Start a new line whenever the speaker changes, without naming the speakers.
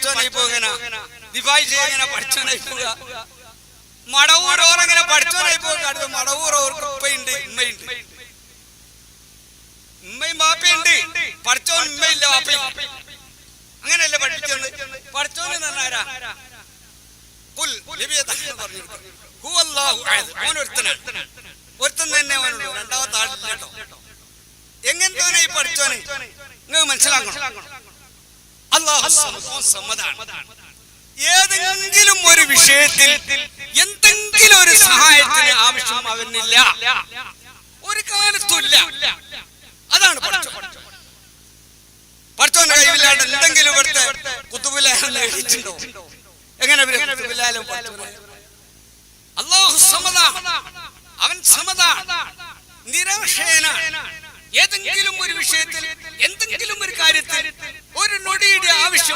പഠിച്ചോനായി പോകന, ദിഫായ് ചെയ്യങ്ങനെ പഠിച്ചോനായി പോവുക, മടവൂർ ഓരങ്ങനെ പഠിച്ചോനായി പോകുക. അടുത്ത മടവൂർ ഓർക്ക് ഉപ്പയുണ്ട്, ഉമ്മയുണ്ട്, ഉമ്മയും വാപ്പയുണ്ട്. പഠിച്ചോൻ ഉമ്മയില്ല, വാപ്പയില്ല. അങ്ങനെയല്ലേ പഠിപ്പിച്ചത്? പഠിച്ചോന്ന് പറഞ്ഞാരാ? ഒരുത്തൻ തന്നെ അവനുള്ളൂ, രണ്ടാമത്തെ ആളില്ല കേട്ടോ. എങ്ങനത്തെ ഈ പഠിച്ചോനെ നിങ്ങൾക്ക് മനസ്സിലാക്കണം. അല്ലാഹു സമദാണ്. ഏതെങ്കിലും ഒരു വിഷയത്തിൽ എന്തെങ്കിലും ഒരു സഹായത്തിന് ആവശ്യം അവനില്ല, ഒരു കാലത്തുമില്ല. അതാണ് പഠിച്ചോൻ. പഠിച്ചോന്റെ കഴിവില്ലാണ്ട് എന്തെങ്കിലും ഇവിടുത്തെ കുത്തുബിലാലെന്ന് എഴുതിയിട്ടുണ്ടോ? എങ്ങനെ കുത്തുബിലാലും അല്ലാഹു സമദാണ്. അവൻ സമദാണ്, നിരാശയനാണ്. ഏതെങ്കിലും ഒരു വിഷയത്തിൽ എന്തെങ്കിലും ഒരു കാര്യത്തിൽ ഒരു നൊടിയുടെ ആവശ്യം